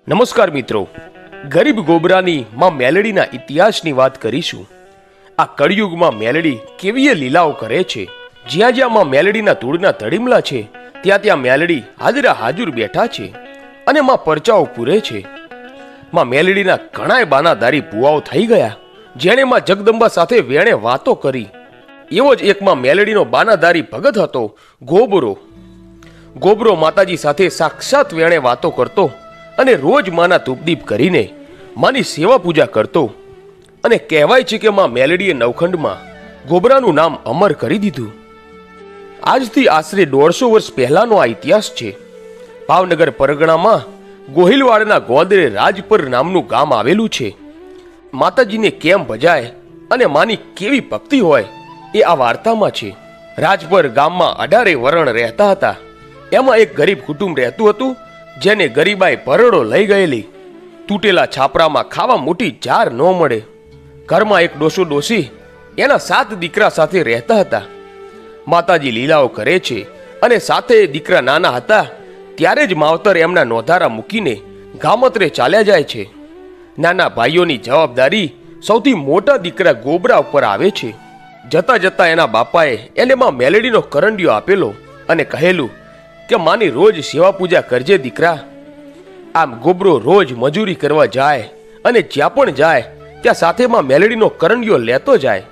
નમસ્કાર મિત્રો, ગરીબ ગોબરાની માં મેલડીના ઇતિહાસની વાત કરીશું. આ કળિયુગમાં મેલડી કેવીય લીલાઓ કરે છે. જ્યાં જ્યાં માં મેલડીના ધૂળના તડીમલા છે ત્યાં ત્યાં મેલડી હાજરા હાજુર બેઠા છે અને માં પરચાઓ પૂરે છે. માં મેલડીના ઘણાય બાનાદારી પુવાઓ થઈ ગયા, જેણે માં જગદંબા સાથે વેણે વાતો કરી. એવો જ એક માં મેલડીનો બાનાદારી ભગત હતો ગોબરો. ગોબરો માતાજી સાથે સાક્ષાત વેણે વાતો કરતો અને રોજ માના ધૂપદીપ કરીને માની સેવા પૂજા કરતો. અને કહેવાય છે કે માં મેલડીએ નવખંડમાં ગોબરાનું નામ અમર કરી દીધું. આજથી આશરે 150 વર્ષ પહેલાનો આ ઇતિહાસ છે. ભાવનગર પરગણામાં ગોહિલવાડના ગોદરે રાજપર નામનું ગામ આવેલું છે. માતાજીને કેમ ભજાય અને માની કેવી ભક્તિ હોય એ આ વાર્તામાં છે. રાજપર ગામમાં 18 વરણ રહેતા હતા. એમાં એક ગરીબ કુટુંબ રહેતું હતું, જેને ગરીબાઈ ભરડો લઈ ગયેલી. તૂટેલા છાપરામાં ખાવા મોટી જાર ન મળે. ઘરમાં એક ડોસો ડોસી એના 7 દીકરા સાથે રહેતા હતા. માતાજી લીલાઓ કરે છે અને સાથે દીકરા નાના હતા ત્યારે જ માવતર એમના નોધારા મૂકીને ગામત્રે ચાલ્યા જાય છે. નાના ભાઈઓની જવાબદારી સૌથી મોટા દીકરા ગોબરા ઉપર આવે છે. જતા જતા એના બાપાએ એને માં મેલડીનો કરંડિયો આપેલો અને કહેલું કે માની રોજ સેવા પૂજા કરજે દીકરા. આમ ગોબરો રોજ મજૂરી કરવા જાય અને જ્યાં પણ જાય ત્યાં સાથે માં મેલડીનો કરંડિયો લેતો જાય.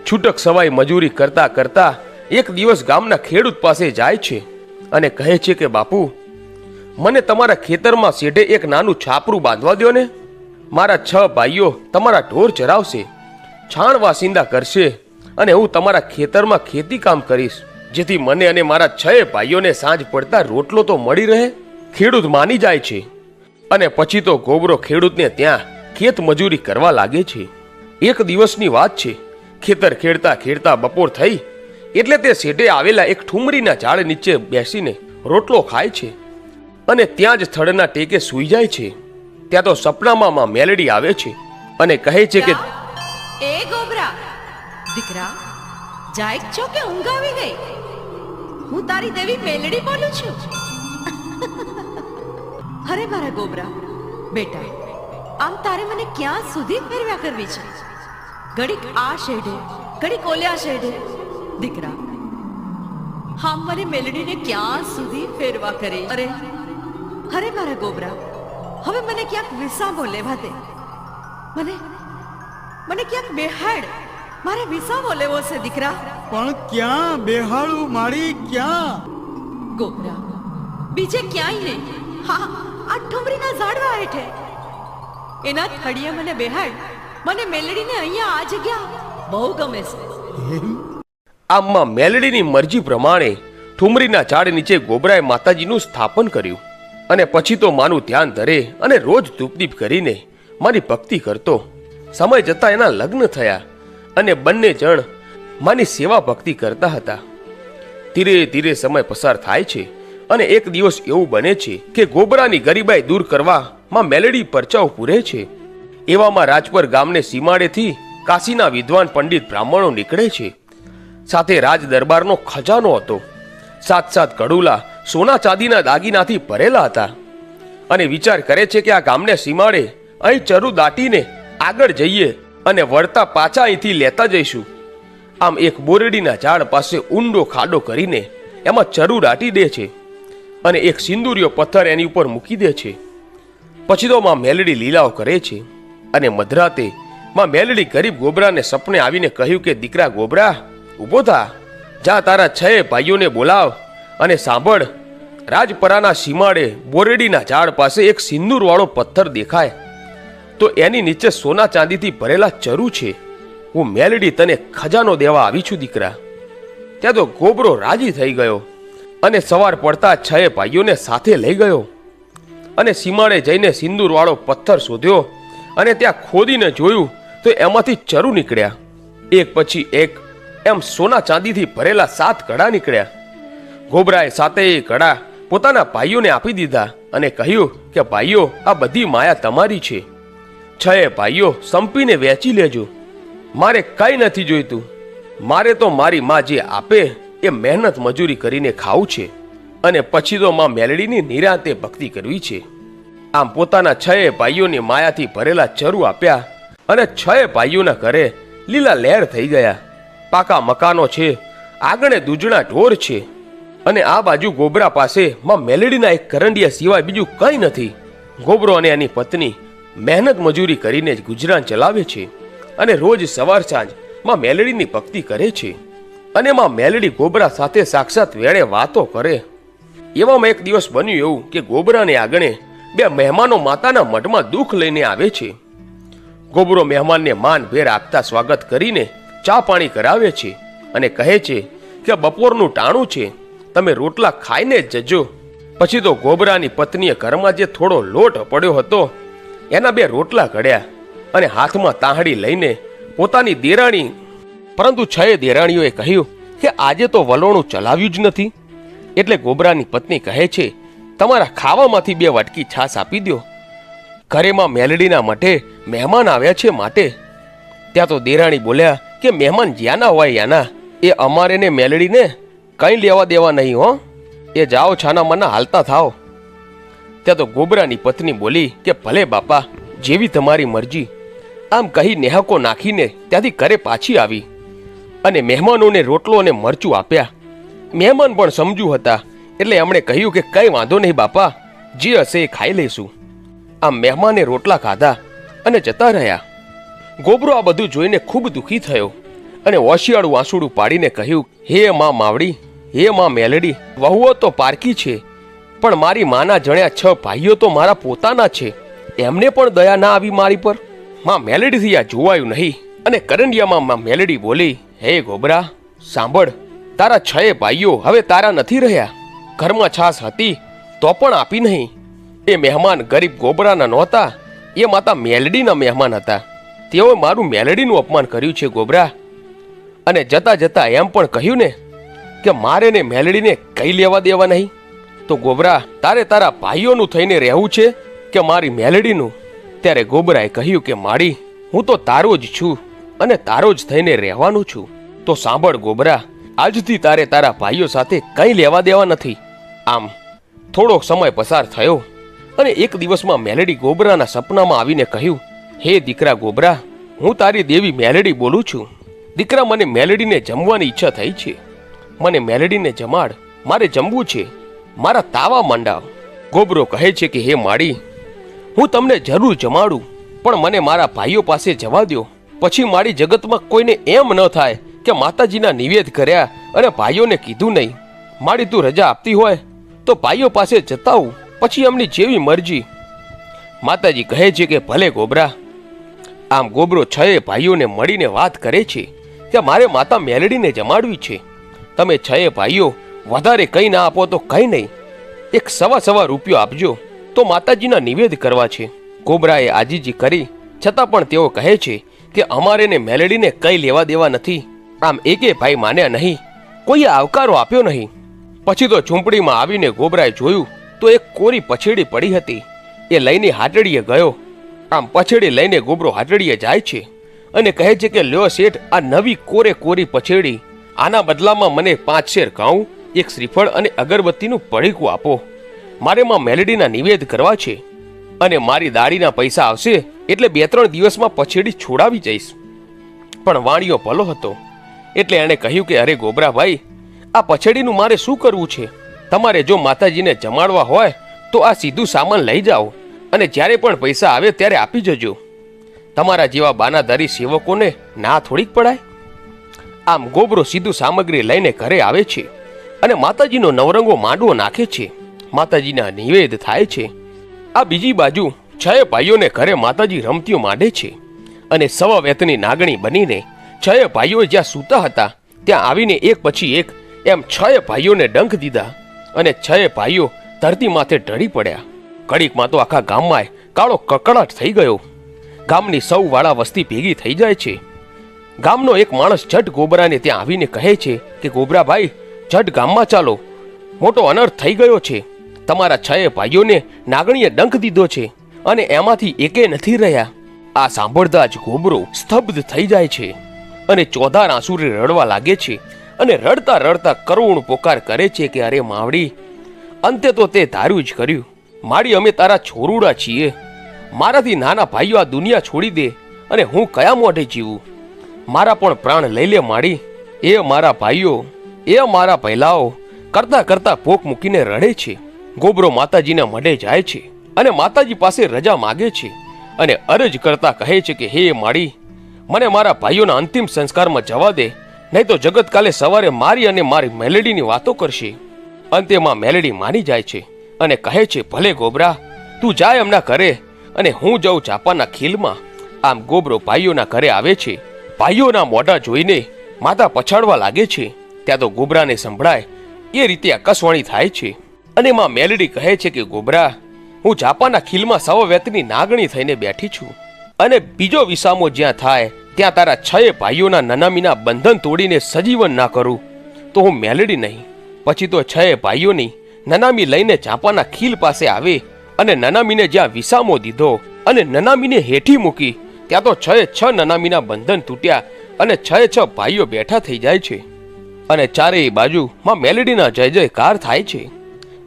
છૂટક સવાઈ મજૂરી કરતા કરતા એક દિવસ ગામના ખેડૂત પાસે જાય છે અને કહે છે કે બાપુ, મને તમારા ખેતરમાં શેઢે એક નાનું છાપરું બાંધવા દો ને. મારા 6 ભાઈઓ તમારા ઢોર ચરાવશે, છાણ વાસિંદા કરશે અને હું તમારા ખેતરમાં ખેતી કામ કરીશ, જેથી મને અને મારા 6 ભાઈઓને સાંજ પડતા રોટલો તો મળી રહે. ખેડૂત માની જાય છે અને પછી તો ગોબરો ખેડૂતને ત્યાં ખેત મજૂરી કરવા લાગે છે. એક દિવસની વાત છે. ખેતર ખેડતા ખેડતા બપોર થઈ એટલે તે શેઢે આવેલા એક ઠુમરીના ઝાડ નીચે બેસીને રોટલો ખાય છે અને ત્યાં જ થડના ટેકે સૂઈ જાય છે. ત્યાં તો સપનામાં માં મેલડી આવે છે અને કહે છે કે એ ગોબરા દીકરા, જાગ છો કે ઊંઘ આવી ગઈ? હું તારી દેવી મેલડી બોલું છું. અરે મારા ગોબરા બેટા, આમ તારે મને ક્યાં સુધી ફેરવ્યા કરવી છે? ઘડીક આ શેઢે, ઘડીક ઓલ્યા શેઢે. દીકરા, હા મને મેલડીને ક્યાં સુધી ફેરવા કરે? અરે મારા ગોબરા, હવે મને ક્યાંક વિસામો લેવા દે. મને ક્યાંક બેહાડ. મારે વિસામો લેવો છે દીકરા. પણ ક્યાં બેહાડું મારી, ક્યાં? ગોબરા, બીજે ક્યાંય નહીં. હા, આ ઠુમરીના ઝાડવા હેઠે એના થળીએ મને બેહાડ. મને મેલડીને અહીંયા આ જગ્યા બહુ ગમે છે. આમમાં મેલડીની મરજી પ્રમાણે ઠુમરીના ઝાડ નીચે ગોબરાએ માતાજીનું સ્થાપન કર્યું અને પછી તો માનું ધ્યાન ધરે અને રોજ ધૂપદીપ કરીને મારી ભક્તિ કરતો. સમય જતા એના લગ્ન થયા અને બંને જણ માની સેવા ભક્તિ કરતા હતા. ધીરે ધીરે સમય પસાર થાય છે અને એક દિવસ એવું બને છે કે ગોબરાની ગરીબાઈ દૂર કરવા માં મેલડી પરચાઓ પૂરે છે. એવામાં રાજપર ગામને સીમાડેથી કાશીના વિદ્વાન પંડિત બ્રાહ્મણો નીકળે છે. સાથે રાજ દરબારનો ખજાનો હતો. 7 કડુલા સોના ચાંદીના દાગીનાથી ભરેલા હતા અને વિચાર કરે છે કે આ ગામને સીમાડે અહીં ચરુ દાટીને આગળ જઈએ અને વળતા પાછા અહીંથી લેતા જઈશું. આમ એક બોરડીના ઝાડ પાસે ઊંડો ખાડો કરીને એમાં ચરુ દાટી દે છે અને એક સિંદુરિયો પથ્થર એની ઉપર મૂકી દે છે. પછી તો માં મેલડી લીલાઓ કરે છે અને મધરાતે માં મેલડી ગરીબ ગોબરાને સપને આવીને કહ્યું કે દીકરા ગોબરા, ઊભો થા, જા તારા 6 ભાઈઓને બોલાવ અને સાંભળ, રાજપરાના સીમાડે બોરડીના ઝાડ પાસે એક સિંદૂરવાળો પથ્થર દેખાય તો એની નીચે સોના ચાંદીથી ભરેલા ચરુ છે. હું મેલડી તને ખજાનો દેવા આવી છું દીકરા. ત્યાં તો ગોબરો રાજી થઈ ગયો અને સવાર પડતા 6 ભાઈઓને સાથે લઈ ગયો અને સીમાડે જઈને સિંદૂરવાળો પથ્થર શોધ્યો અને ત્યાં ખોદીને જોયું તો એમાંથી ચરુ નીકળ્યા. એક પછી એક એમ સોના ચાંદીથી ભરેલા 7 કડા નીકળ્યા. ગોબરાએ 7 કડા પોતાના ભાઈઓને આપી દીધા અને કહ્યું કે ભાઈઓ, આ બધી માયા તમારી છે. 6 ભાઈઓ સંપીને વેચી લેજો. મારે કઈ નથી જોઈતું. મારે તો મારી માં જે આપે એ મહેનત મજૂરી કરીને ખાવું છે અને પછી તો માં મેલડીની નિરાંતે ભક્તિ કરવી છે. આમ પોતાના 6 ભાઈઓની માયાથી ભરેલા ચરુ આપ્યા અને 6 ભાઈઓના ઘરે લીલા લહેર થઈ ગયા. પાકા મકાનો છે, આગળ દૂજણા ઢોર છે અને આ બાજુ ગોબરા પાસે માં મેલડીના એક કરંડિયા સિવાય બીજું કંઈ નથી. ગોબરો અને એની પત્ની મહેનત મજૂરી કરીને જ ગુજરાન ચલાવે છે અને રોજ સવાર સાંજ માં મેલડીની ભક્તિ કરે છે અને માં મેલડી ગોબરા સાથે સાક્ષાત વેળે વાતો કરે. એવામાં એક દિવસ બન્યું એવું કે ગોબરાને આગળ 2 મહેમાનો માતાના મઢમાં દુઃખ લઈને આવે છે. ગોબરો મહેમાનને માનભેર આપતા સ્વાગત કરીને ચા પાણી કરાવે છે અને કહે છે કે બપોરનું ટાણું છે, તમે રોટલા ખાઈને જ જજો. પછી તો ગોબરાની પત્નીએ ઘરમાં જે થોડો લોટ પડ્યો હતો એના 2 રોટલા ઘડ્યા અને હાથમાં તાહડી લઈને પોતાની દેરાણી, પરંતુ 6 દેરાણીઓએ કહ્યું કે આજે તો વલોણું ચલાવ્યું જ નથી. એટલે ગોબરાની પત્ની કહે છે, તમારા ખાવામાંથી 2 વાટકી છાશ આપી દો, ઘરેમાં મેલડીના મઠે મહેમાન આવ્યા છે માટે. ત્યાં તો દેરાણી બોલ્યા કે મહેમાન જ્યાંના હોય યાના, એ અમારે ને મેલડીને કંઈ લેવા દેવા નહીં હો, એ જાઓ છાના મના હાલતા થાઓ. ત્યાં તો ગોબરાની પત્ની બોલી કે ભલે બાપા, જેવી તમારી મરજી. આમ કહી નેહકો નાખીને ત્યાંથી ઘરે પાછી આવી અને મહેમાનોને રોટલો અને મરચું આપ્યા. મહેમાન પણ સમજુ હતા એટલે એમણે કહ્યું કે કંઈ વાંધો નહીં બાપા, જે હશે એ ખાઈ લઈશું. આમ મહેમાને રોટલા ખાધા અને જતા રહ્યા. ગોબરો આ બધું જોઈને ખૂબ દુઃખી થયો અને ઓશિયાળું આંસુડું પાડીને કહ્યું, હે માં માવડી, હે માં મેલડી, વહુઓ તો પારકી છે, પણ મારી માના જણ્યા 6 ભાઈઓ તો મારા પોતાના છે, એમને પણ દયા ના આવી મારી પર. માં મેલડીથી આ જોવાયું નહીં અને કરંડિયામાં માં મેલડી બોલી, હે ગોબરા સાંભળ, તારા 6 ભાઈઓ હવે તારા નથી રહ્યા. ઘરમાં છાશ હતી તો પણ આપી નહીં. એ મહેમાન ગરીબ ગોબરાના નહોતા, એ માતા મેલડીના મહેમાન હતા. તેઓએ મારું મેલડીનું અપમાન કર્યું છે ગોબરા. અને જતા જતા એમ પણ કહ્યું ને કે મારે ને મેલડીને કઈ લેવા દેવા નહીં. તો ગોબરા, તારે તારા ભાઈઓનું થઈને રહેવું છે કે મારી મેલડીનું? ત્યારે ગોબરાએ કહ્યું કે માડી, હું તો તારો જ છું અને તારો જ થઈને રહેવાનું છું. તો સાંભળ ગોબરા, આજથી તારે તારા ભાઈઓ સાથે કંઈ લેવા દેવા નથી. આમ થોડો સમય પસાર થયો અને એક દિવસમાં મેલડી ગોબરાના સપનામાં આવીને કહ્યું, હે દીકરા ગોબરા, હું તારી દેવી મેલડી બોલું છું. દીકરા, મને મેલડીને જમવાની ઈચ્છા થઈ છે, મને મેલડીને જમાડ, મારે જમવું છે, મારા તાવા માંડાવ. ગોબરો કહે છે કે હે માડી, હું તમને જરૂર જમાડું, પણ મને મારા ભાઈઓ પાસે જવા દો. પછી મારી જગતમાં કોઈને એમ ન થાય કે માતાજીના નિવેદ કર્યા અને ભાઈઓને કીધું નહીં. માડી, તું રજા આપતી હોય તો ભાઈઓ પાસે જતા આવું, પછી એમની જેવી મરજી. માતાજી કહે છે કે ભલે ગોબરા. આમ ગોબરો 6 ભાઈઓને મળીને વાત કરે છે કે મારે માતા મેલડીને જમાડવી છે. તમે 6 ભાઈઓ વધારે કંઈ ના આપો તો કંઈ નહીં, 1 રૂપિયો આપજો, તો માતાજીના નિવેદ કરવા છે. ગોબરાએ આજીજી કરી છતાં પણ તેઓ કહે છે કે અમારે ને મેલડીને કંઈ લેવા દેવા નથી. આમ એકે ભાઈ માન્યા નહીં, કોઈએ આવકારો આપ્યો નહીં. પછી તો ઝૂંપડીમાં આવીને ગોબરાએ જોયું તો એક કોરી પછેડી પડી હતી. એ લઈને હાટડીએ ગયો. આમ પછેડી લઈને ગોબરો હાટડીએ જાય છે અને કહે છે કે લ્યો શેઠ, આ નવી કોરી પછેડી, આના બદલામાં મને 5 શેર ઘઉં, 1 શ્રીફળ અને અગરબત્તીનું પડીકું આપો. મારે માં મેલડીના નિવેદ કરવા છે અને મારી દાડીના પૈસા આવશે એટલે 2-3 દિવસમાં પછેડી છોડાવી જઈશ. પણ વાણિયો ભલો હતો એટલે એણે કહ્યું કે અરે ગોબરાભાઈ, આ પછેડીનું મારે શું કરવું છે? તમારે જો માતાજીને જમાડવા હોય તો આ સીધું સામાન લઈ જાઓ અને જ્યારે પણ પૈસા આવે ત્યારે આપી જજો. તમારા જેવા બાનાધારી સેવકોને ના થોડીક પડાય. આમ ગોબરો સીધું સામગ્રી લઈને ઘરે આવે છે અને માતાજીનો નવરંગો માંડવો નાખે છે. માતાજીના નિવેદ થાય છે. આ બીજી બાજુ 6 ભાઈઓને ઘરે માતાજી રમતીઓ માંડે છે અને સવા વેતની નાગણી બનીને 6 ભાઈઓ જ્યાં સૂતા હતા ત્યાં આવીને એક પછી એક એમ 6 ભાઈઓને ડંખ દીધા અને 6 ભાઈઓ ધરતી માથે ઢળી પડ્યા. ઘડીકમાં તો આખા ગામમાં કાળો કકડાટ થઈ ગયો. ગામની સૌ વાળા વસ્તી ભેગી થઈ જાય છે. ગામનો એક માણસ ઝટ ગોબરાને ત્યાં આવીને કહે છે કે ગોબરાભાઈ, ઝટ ગામમાં ચાલો, મોટો અનર્થ થઈ ગયો છે. તમારા 6 ભાઈઓને નાગણીએ ડંખ દીધો છે અને એમાંથી એકે નથી રહ્યા. આ સાંભળતા જ ગોબરો સ્તબ્ધ થઈ જાય છે અને ચોધાર આંસુરે રડવા લાગે છે અને રડતા રડતા કરુણ પોકાર કરે છે કે અરે માવડી, અંતે તો તે ધાર્યું જ કર્યું. માડી અમે તારા છોરુડા છીએ. મારાથી નાના ભાઈઓ આ દુનિયા છોડી દે અને હું કયા મોઢે જીવું? મારા પણ પ્રાણ લઈ લે માડી. એ મારા ભાઈઓ, એ મારા પહેલાઓ કરતા કરતા પોક મૂકીને રડે છે. ગોબરો માતાજીના મઢે જાય છે અને માતાજી પાસે રજા માગે છે અને અરજ કરતા કહે છે કે હે માડી, મને મારા ભાઈઓના અંતિમ સંસ્કારમાં જવા દે, નહીં તો જગત કાલે સવારે મારી અને મારી મેલેડીની વાતો કરશે. અંતે માં મેલેડી માની જાય છે અને કહે છે ભલે ગોબરા, તું જાય એમના ઘરે અને હું જાઉં ચાપાના ખીલમાં. આમ ગોબરો ભાઈઓના ઘરે આવે છે. ભાઈઓના મોઢા જોઈને માતા પછાડવા લાગે છે. ત્યાં તો ગોબરાને સંભળાય એ રીતે આકાશવાણી થાય છે અને માં મેલેડી કહે છે કે ગોબરા, હું ચાપાના ખીલમાં સવવેતની નાગણી થઈને બેઠી છું અને બીજો વિસામો જ્યાં થાય ત્યાં તારા 6 ભાઈઓના નનામીના બંધન તોડીને સજીવન ના કરું તો હું મેલેડી નહીં. પછી તો 6 ભાઈઓની નનામી લઈને ચાંપાના ખીલ પાસે આવે અને નનામીને જ્યાં વિસામો દીધો અને નનામીને હેઠી મૂકી ત્યાં તો 6 નનામીના બંધન તૂટ્યા અને 6 ભાઈઓ બેઠા થઈ જાય છે અને ચારેય બાજુ માં મેલેડીના જય જયકાર થાય છે.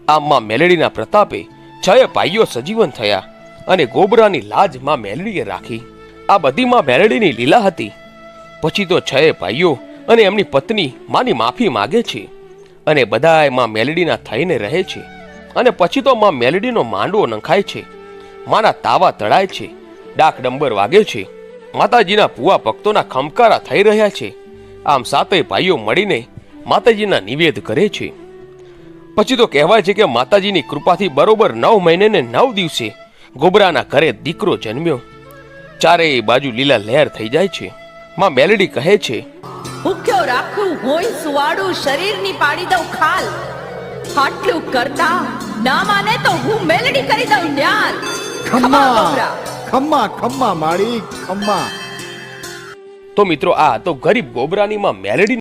આમ માં મેલેડીના પ્રતાપે 6 ભાઈઓ સજીવન થયા અને ગોબરાની લાજ માં મેલેડીએ રાખી. આ બધી માં મેલેડીની લીલા હતી. પછી તો 6 ભાઈઓ અને એમની પત્ની માની માફી માગે છે અને બધાય માં મેલેડીના થઈને રહે છે. અને પછી તો માં મેલેડીનો માંડવો નંખાય છે, માના તાવા તળાય છે, ડાક ડંબર વાગે છે, માતાજીના પુઆ ભક્તોના ખમકારા થઈ રહ્યા છે. આમ 7 ભાઈઓ મળીને માતાજીના નિવેદ કરે છે. પછી તો કહેવાય છે કે માતાજીની કૃપાથી બરોબર 9 મહિને ને 9 દિવસે ગોબરાના ઘરે દીકરો જન્મ્યો. ચારેય બાજુ લીલા લહેર થઈ જાય છે. માં મેલેડી કહે છે, ભૂખ્યો રાખું હોય સુવાડું, શરીરની પાડી દઉં ખાલ. આટલું કરતા ના માને તો હું મેલેડી કરી દઉં ન્યાલ. ખમ્મા ખમ્મા ખમ્મા માડી ખમ્મા. તો મિત્રો આ તો ગરીબ ગોબરાની માં મેલેડી